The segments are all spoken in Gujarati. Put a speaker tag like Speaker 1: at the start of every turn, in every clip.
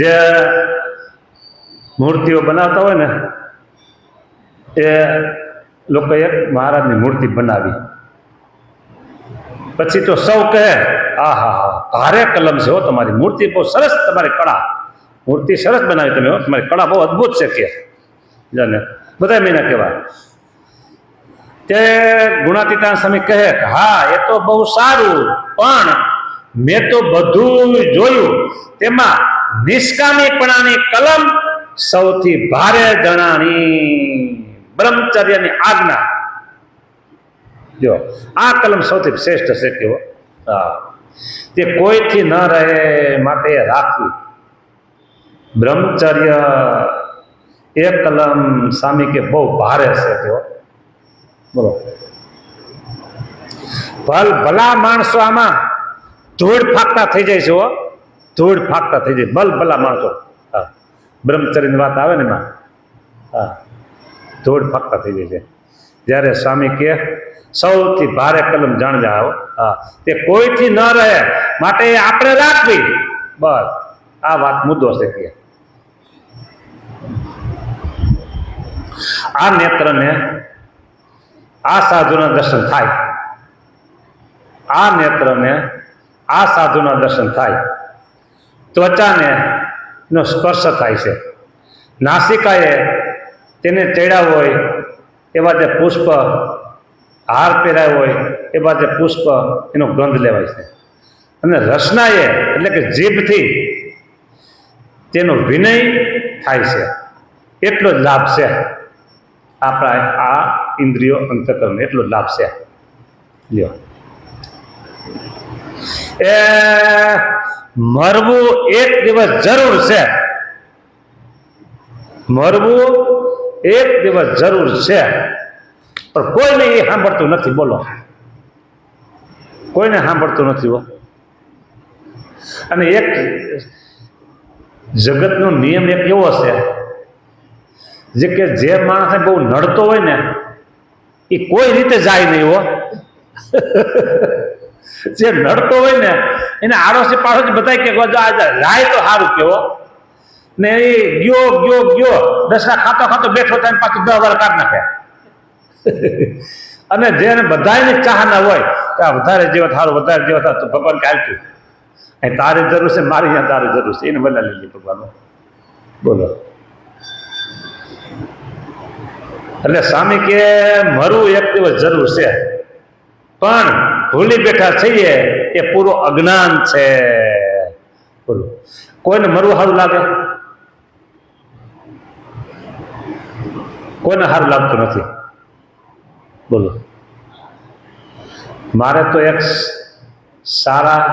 Speaker 1: જે મૂર્તિઓ બનાવતા હોય ને એ લોકોએ એક મહારાજની મૂર્તિ બનાવી, પછી તો સૌ કહે હા હા હા ભારે કલમ છે હો તમારી મૂર્તિ, બહુ સરસ તમારી કળા, મૂર્તિ સરસ બનાવી તમે, તમારી કળા બહુ અદભુત છે કે જાને બધા મહિના કહેવા. તે ગુણાતીતાન સ્વામી કહે હા એ તો બહુ સારું, પણ મેં તો બધું જોયું, તેમાં નિષ્કામીપણાની કલમ સૌથી ભારે જણાણી, બ્રહ્મચર્યની આજ્ઞા. જો આ કલમ સૌથી શ્રેષ્ઠ છે કેવો, હા તે કોઈથી ન રહે માટે રાખવી. બ્રહ્મચર્ય એ કલમ સ્વામી કે બહુ ભારે છે કેવો, બોલો. ભલા માણસો આમાં ધૂળ ફાકતા થઈ જાય છે હો, ધૂળ ફાકતા થઈ જાય ભલા માણસો. હા બ્રહ્મચર્યની વાત આવે ને એમાં, હા ધૂળ ફાકતા થઈ જાય છે. જ્યારે સ્વામી કે સૌથી ભારે કલમ જાણજા આવો, હા તે કોઈથી ન રહે માટે આપણે રાખવી, બસ આ વાત મુદ્દો છે કે આ નેત્રને આ સાધુના દર્શન થાય, આ નેત્રને આ સાધુના દર્શન થાય, ત્વચાને નો સ્પર્શ થાય છે, નાસિકાએ તેને ચડ્યા હોય એવા જે પુષ્પ, હાર પહેરાયો હોય એવા જે પુષ્પ એનો ગંધ લેવાય છે, અને રસનાએ એટલે કે જીભથી તેનો વિનય થાય છે. એટલો જ લાભ છે આપણા આ ઇન્દ્રિયો અંતકરણ, એટલો જ લાભ છે. લ્યો એ મરવું એક દિવસ જરૂર છે, મરવું એક દિવસ જરૂર છે, પણ કોઈને એ સાંભળતું નથી, બોલો કોઈને સાંભળતું નથી હો. અને એક જગતનો નિયમ એક એવો છે જે કે જે માણસ બહુ નડતો હોય ને એ કોઈ રીતે જાય નહીં હો. જે નડતો હોય ને એને આડોશી પાડોશી બધા કે જાય તો સારું કેવો, ને એ ગયો દસરા ખાતો બેઠો થાય પાછું 10 વાર કાઢ નાખે. અને જેને બધાની ચાહના હોય કે આ વધારે જેવા સારું, વધારે જેવા થાય તો ભગવાન કે હાલતું અહીં તારી જરૂર છે, મારી અહીંયા તારી જરૂર છે, એને બધા લીધી ભગવાન, બોલો. એટલે સ્વામી કે મરવું એક દિવસ જરૂર છે, પણ ભૂલી બેઠા છીએ એ પૂરો અજ્ઞાન છે, બોલો. કોઈને મરવું સારું લાગે? કોઈને સારું લાગતું નથી, બોલો. મારે તો એક સારા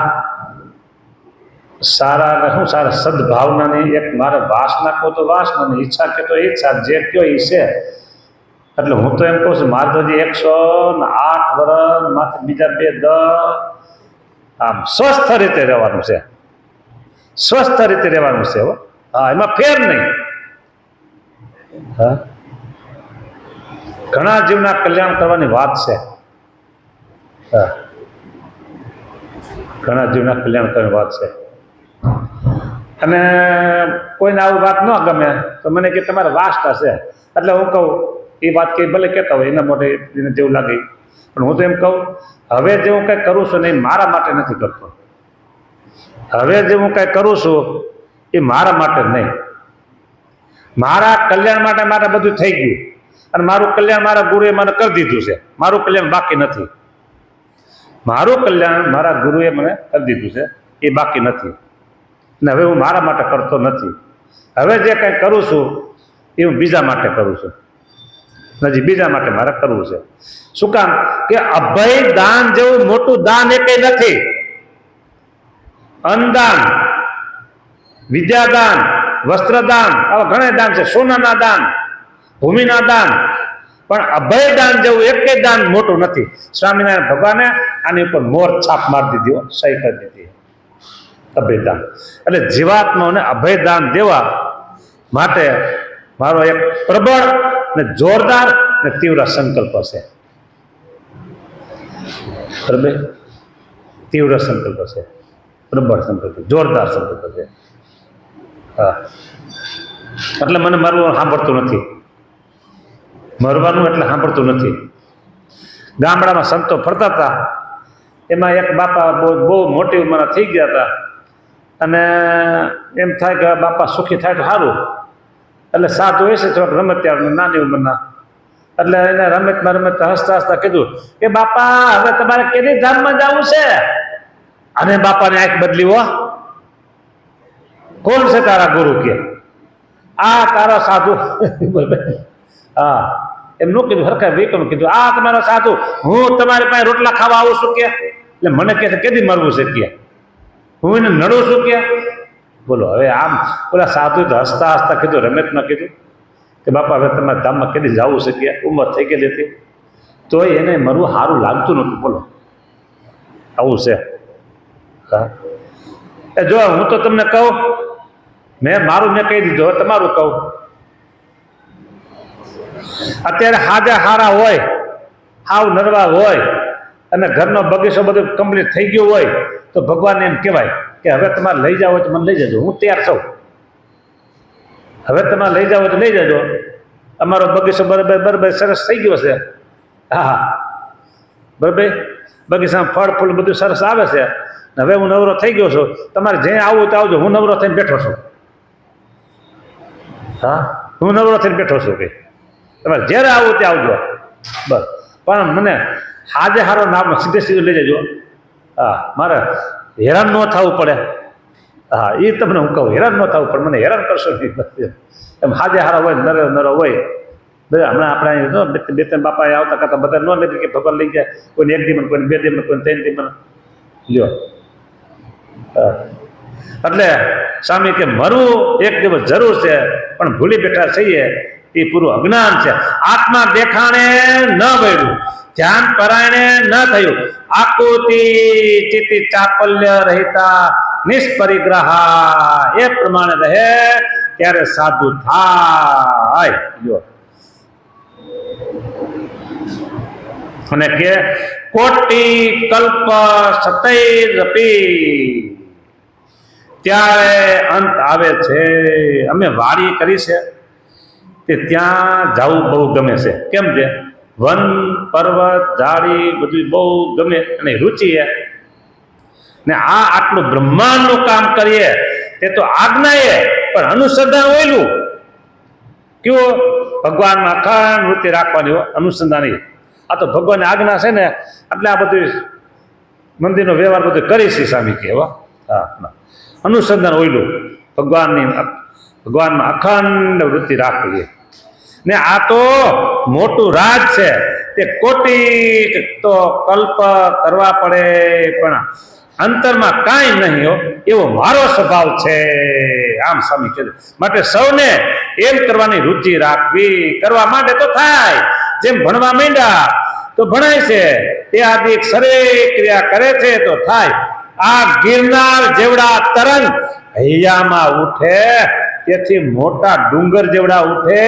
Speaker 1: સદભાવનાની એક મારે વાસના કહો તો વાસનાની, ઈચ્છા કે તો ઈચ્છા, જે કયો એ છે. એટલે હું તો એમ કહું છું મારે તો હજી 108 વર્ષ માથે બીજા 2 આમ સ્વસ્થ રીતે રહેવાનું છે, સ્વસ્થ રીતે રહેવાનું છે હો, હા એમાં ફેર નહીં. હા ઘણા જીવના કલ્યાણ કરવાની વાત છે, હા ઘણા જીવના કલ્યાણ કરવાની વાત છે. અને કોઈને આવી વાત ન ગમે તો મને કે તમારે વાસના છે, એટલે હું કહું એ વાત કે ભલે કહેતા હોય એના માટે એને જેવું લાગે, પણ હું તો એમ કહું હવે જે હું કંઈ કરું છું ને એ મારા માટે નથી કરતો, હવે જે હું કંઈ કરું છું એ મારા માટે નહીં, મારા કલ્યાણ માટે મારે બધું થઈ ગયું, અને મારું કલ્યાણ મારા ગુરુએ મને કરી દીધું છે, મારું કલ્યાણ બાકી નથી, મારું કલ્યાણ મારા ગુરુએ મને કરી દીધું છે, એ બાકી નથી. ને હવે હું મારા માટે કરતો નથી, હવે જે કંઈ કરું છું એ હું બીજા માટે કરું છું, હજી બીજા માટે મારે કરવું છે. શું કામ કે અભય દાન જેવું મોટું દાન એ કંઈ નથી. અન્નદાન, વિદ્યાદાન, વસ્ત્રદાન, આવા ઘણા દાન છે, સોનાના દાન, ભૂમિના દાન, પણ અભય દાન જેવું એક દાન મોટું નથી. સ્વામિનારાયણ ભગવાને આની ઉપર મોર છાપ મારી દીધી, સહી કરી દીધી, અભયદાન. એટલે જીવાત્માઓને અભયદાન દેવા માટે મારો એક પ્રબળ ને જોરદાર ને તીવ્ર સંકલ્પ છે, તીવ્ર સંકલ્પ છે, પ્રબળ સંકલ્પ, જોરદાર સંકલ્પ છે. હા, એટલે મને મરવું સાંભળતું નથી, મરવાનું એટલે સાંભળતું નથી. ગામડામાં સંતો ફરતા હતા, એમાં એક બાપા બહુ મોટી ઉંમરના થઈ ગયા હતા, અને એમ થાય કે બાપા સુખી થાય તો સારું. એટલે સાધુ હોય છે થોડાક રમતિયાળ નાની ઉંમરના, એટલે એને રમતમાં હસતા હસતા કીધું કે બાપા હવે તમારે કેની ધામમાં જવું છે? અને બાપાને આંખ બદલી, હો કોણ છે તારા ગુરુ? કે આ તારો સાધુ. હા, એમ નું કીધું, હરખા વેકનું કીધું, આ તમારો સાધુ, હું તમારી પાસે રોટલા ખાવા આવું છું કે? એટલે મને કહે છે કેદી મરવું છે કે? હું એને નડું છું કે? બોલો હવે આમ ઓલા સાધુ તો હસતા હસતા કીધું, રમેશમાં કીધું કે બાપા હવે તમારા ધામમાં કેદી જવું છે કે? ઉંમર થઈ ગયેલી હતી, તોય એને મરવું સારું લાગતું નહોતું. બોલો આવું છે. હા, એ જો હું તો તમને કહું, મારું મેં કહી દીધું, હવે તમારું કહું. અત્યારે હાજા હારા હોય, હાવ નરવા હોય, અને ઘરનો બગીચો બધું કમ્પ્લીટ થઈ ગયો હોય, તો ભગવાનને એમ કહેવાય કે હવે તમારે લઈ જાવ હોય તો મને લઈ જજો, હું તૈયાર છું. હવે તમારે લઈ જાવ હોય તો લઈ જજો, અમારો બગીચો બરાબર સરસ થઈ ગયો છે. હા, બરાબર બગીચામાં ફળ ફૂલ બધું સરસ આવે છે. હવે હું નવરો થઈ ગયો છું, તમારે જે આવવું તો આવજો, હું નવરો થઈને બેઠો છું. હા, હું નવરો થઈને બેઠો છું, કે તમારે જ્યારે આવું ત્યાં આવજો. બસ, પણ મને હાજે હારો નામ સીધે સીધું લઈ જજો. હા, મારે હેરાન ન થવું પડે. હા, એ તમને હું કહું, હેરાન ન થવું પડે, મને હેરાન કરશો નહીં. એમ હાજે હારા હોય, નરો હોય. હમણાં આપણે બે ત્રણ બાપા આવતા કરતા બધા ન લીધી કે ભગવાન લઈ જાય, કોઈને એક દીમન, કોઈને બે દીમન, કોઈને ત્રણ દીમન લ્યો. એટલે સ્વામી કે મરવું એક દિવસ જરૂર છે, પણ ભૂલી બેઠા છીએ એ પૂરું અજ્ઞાન છે. આત્મા દેખાણે ન વળ્યું, ધ્યાન પરાયણે ન થયું, આકૃતિ ચિત્તિ ચાપલ્ય રહેતા નિષ્પરિગ્રહા એ પ્રમાણે રહે ત્યારે સાધુ થાય. જો અને કે કોટી કલ્પ સતૈરપી, ત્યારે અંત આવે છે. અમે વાડી કરી છે તે ત્યાં જવું બહુ ગમે છે. કેમ છે? વન પર્વત ઝાડી બધું બહુ ગમે અને રુચિ છે. ને આ આટલું બ્રહ્માંડનું કામ કરીએ તે તો આજ્ઞાએ, પણ અનુસંધાન હોયલું કયો? ભગવાનમાં અખંડ વૃત્તિ રાખવાની હોય, અનુસંધાન. આ તો ભગવાનની આજ્ઞા છે ને, એટલે આ બધું મંદિરનો વ્યવહાર બધું કરી છે સ્વામી કહેવા. હા, અનુસંધાન હોયલું ભગવાનમાં અખંડ વૃત્તિ રાખવી. ને આ તો મોટું રાજ છે, તે કોટી તો કલ્પ કરવા પડે, પણ અંતરમાં કાંઈ નહીં હો, એવો મારો સ્વભાવ છે. આમ સ્વામી કીધું. માટે સૌને એમ કરવાની રુચિ રાખવી. કરવા માટે તો થાય, જેમ ભણવા માંડ્યા તો ભણાય છે, તે આદિ શરીર ક્રિયા કરે છે તો થાય. આ ગિરનાર જેવડા તરંગ હૈયામાં ઉઠે, તેથી મોટા ડુંગર જેવડા ઉઠે,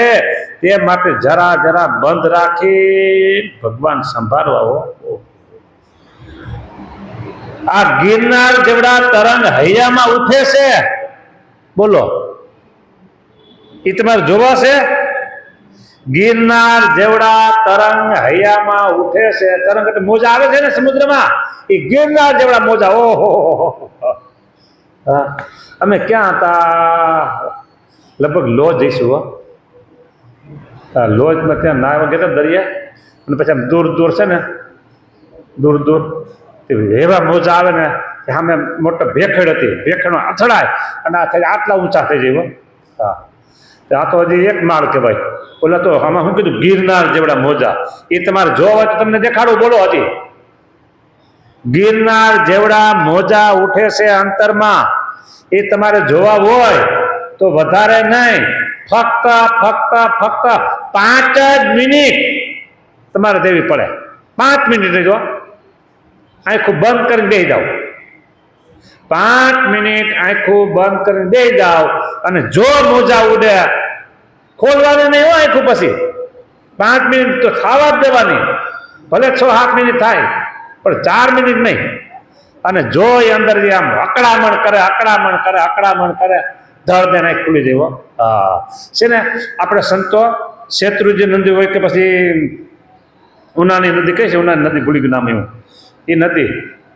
Speaker 1: તે માટે જરા જરા બંધ રાખી ભગવાન સંભાળવા હો. આ ગિરનાર જેવડા તરંગ હૈયામાં ઉઠે છે, બોલો એ તમારે જોવા છે? ગિરનાર જેવડા તરંગ હૈયામાં ઉઠે છે. તરંગ એટલે મોજા આવે છે ને સમુદ્રમાં, એ ગિરનાર જેવડા મોજા. ઓહો, હા, અમે ક્યાં હતા? લગભગ લો જઈશું. લોજમાં ત્યાં નાવા ગયા દરિયા, અને પછી આમ દૂર દૂર છે ને, દૂર દૂર એવા મોજા આવે ને, સામે મોટા ભેખડ હતી, ભેખડનો અથડાય અને આ થઈ આટલા ઊંચા થઈ જાય. હા, આ તો હજી એક માળ કહેવાય. ઓલા તો આમાં શું કીધું? ગિરનાર જેવડા મોજા. એ તમારે જોવા હોય તો તમને દેખાડું. બોલો હજી ગિરનાર જેવડા મોજા ઉઠે છે અંતરમાં. એ તમારે જોવા હોય તો વધારે નહીં, ફક્ત 5 જ મિનિટ તમારે દેવી પડે. 5 મિનિટ જો આંખું બંધ કરીને બેસી જાઓ. 5 મિનિટ આંખું બંધ કરીને બેસી જાઓ, અને જો મોજા ઉડે, ખોલવાનું નહીં હોય આંખું. પછી 5 મિનિટ તો થવા જ દેવાની, ભલે 6-7 મિનિટ થાય, પણ 4 મિનિટ નહીં. અને જો એ અંદર આમ અકળામણ કરે, ધડ દે નાખ ખુલી જાય હો. હા છે ને આપણે સંતો શેત્રુંજી નદી હોય કે પછી ઉનાની નદી કઈ છે, ઉનાની નદી ભૂલી ગયું નામ એવું, એ નદી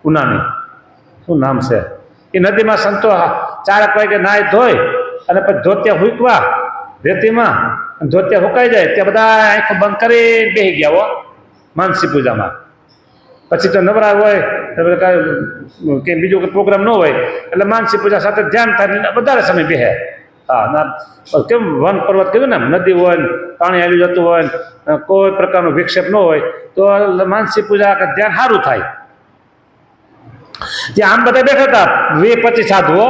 Speaker 1: ઉનાની શું નામ છે, એ નદીમાં સંતો 4 વાગે નાય ધોઈ અને પછી ધોતિયા હુકવા રેતીમાં, ધોતિયા હુકાઈ જાય ત્યાં બધા આંખો બંધ કરી બેસી ગયા હો માનસી પૂજામાં. પછી તો નવરા હોય કાંઈ કે બીજો કોઈ પ્રોગ્રામ ન હોય એટલે માનસી પૂજા સાથે ધ્યાન થાય વધારે સમય બેસે. હા ના કેમ વન પર્વત કીધું ને, નદી હોય ને પાણી આવી જતું હોય ને કોઈ પ્રકારનો વિક્ષેપ ન હોય તો માનસી પૂજા કે ધ્યાન સારું થાય. ત્યાં આમ બધા બેઠા હતા 20-25 સાધુઓ.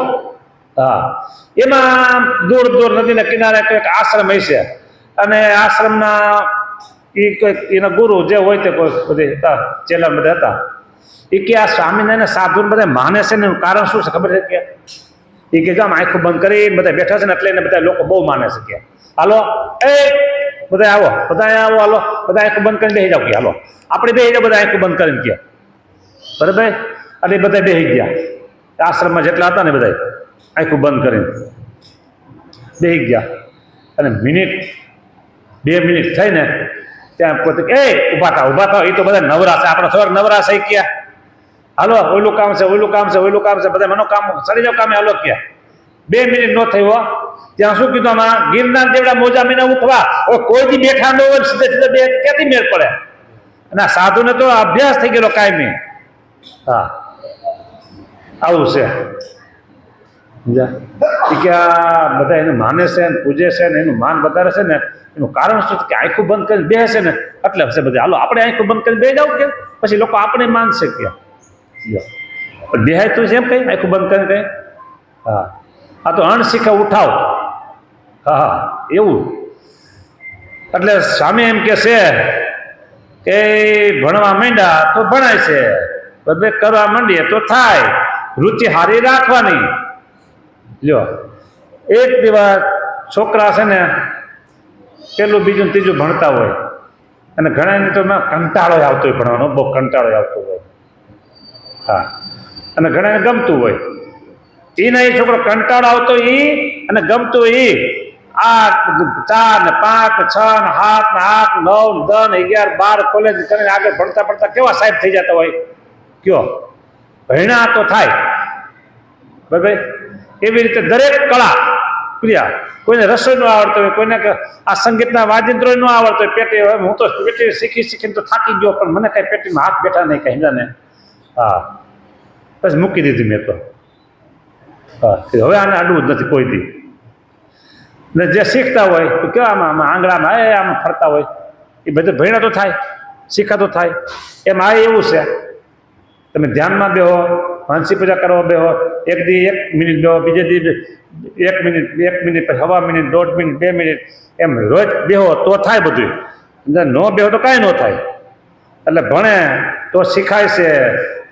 Speaker 1: હા એમાં દૂર દૂર નદીના કિનારે કંઈક આશ્રમ હશે અને આશ્રમના એ કંઈક એના ગુરુ જે હોય તે કોઈ બધી હતા, ચેલા બધા હતા. એ કે આ સ્વામિનારાયણ સાધુને બધા માને છે ને એનું કારણ શું છે ખબર છે કે એ કે આમ આંખો બંધ કરી બધા બેઠા છે ને એટલે એને બધા લોકો બહુ માને છે કે હાલો એ બધા આવો હાલો બધા આંખો બંધ કરીને બેસી જાવ કે હાલો આપણે બેસી જાવ બધા આંખો બંધ કરીને કે બરાબર. અને બધા બેસી ગયા આશ્રમમાં જેટલા હતા ને બધા આંખો બંધ કરીને બેસી ગયા અને 2 મિનિટ થઈને ત્યાં પોતે ઊભા થાવ એ તો બધા નવરા છે, આપણે થોડાક નવરા થઈ ગયા હાલો ઓલું કામ છે બધા મનો કામ ચડી જાવ કામે હાલો ક્યાં 2 મિનિટ ન થઈ હો ત્યાં શું કીધું આમાં ગિરનાર જેવડા મોજા મીના ઉઠવા કોઈ દી બેઠા ન હોય સીધે બે ક્યાંથી મેળ પડે. અને આ સાધુને તો અભ્યાસ થઈ ગયેલો કાયમી. હા આવું છે કે આ બધા એને માને છે ને પૂજે છે ને એનું માન વધારે છે ને એનું કારણ શું કે આંખો બંધ કરીને બેસે ને એટલે છે બધા હાલો આપણે આંખો બંધ કરીને બે જાવ કે પછી લોકો આપણે માનશે કે બેહાય તું છે એમ કઈ આંખો બંધ કરીને કઈ. હા આ તો અણશીખે ઉઠાવ. હા એવું એટલે સ્વામી એમ કે છે કે ભણવા માંડ્યા તો ભણાય છે, બધે કરવા માંડીએ તો થાય, રુચિ હારી રાખવાની. લ્યો એક દિવસ છોકરા છે ને 1લું 2જું 3જું ભણતા હોય અને ઘણાને તો કંટાળો આવતો હોય ભણવાનો, બહુ કંટાળો આવતો હોય. હા અને ઘણાને ગમતું હોય. એના એ છોકરો કંટાળો આવતો અને ગમતું 8 ને 4 ને 5 ને 6 ને 7 ને 8 9 10 11 12 કોલેજ કરીને આગળ ભણતા કેવા સાહેબ થઈ જતા હોય કયો ભણ્યા તો થાય બરાબર. એવી રીતે દરેક કળા ક્રિયા, કોઈને રસોઈ ન આવડતો હોય, કોઈને આ સંગીતના વાજિંત્રો ન આવડતો હોય, પેટી હું તો પેટી શીખીને તો થાકી ગયો પણ મને કાંઈ પેટીમાં હાથ બેઠા નહીં કાંઈ ને. હા પછી મૂકી દીધી મેં તો. હા હવે આને અડવું જ નથી કોઈ દી. ને જે શીખતા હોય તો કેવામાં આંગળામાં આમ ફરતા હોય એ બધું ભણ્યા તો થાય, શીખા તો થાય. એમ આ એવું છે તમે ધ્યાનમાં બેહો, માનસી પૂજા કરવા બેહો, એક દી 1 મિનિટ બેહો, બીજે દી 1 મિનિટ પછી 1/2 મિનિટ 1.5 મિનિટ 2 મિનિટ એમ રોજ બેહો તો થાય બધું. ન બેહો તો કાંઈ ન થાય. એટલે ભણે તો શીખાય છે,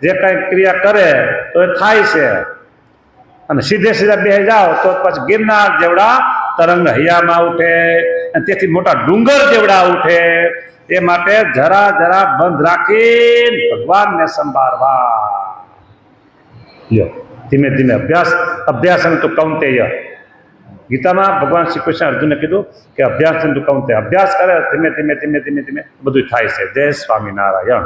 Speaker 1: જે કાંઈ ક્રિયા કરે તો એ થાય છે. અને સીધા બેસી જાઓ તો પછી ગિરનાર જેવડા તરંગ હૈયામાં ઉઠે અને તેથી મોટા ડુંગર જેવડા ઉઠે. એ માટે જરા બંધ રાખીને ભગવાનને સંભાળવા. લ્યો ધીમે ધીમે અભ્યાસ અને તો કૌંતેય. ગીતામાં ભગવાન શ્રી કૃષ્ણ અર્જુને કીધું કે અભ્યાસ અને તો કૌંતેય, અભ્યાસ કરે ધીમે ધીમે બધું થાય છે. જય સ્વામિનારાયણ.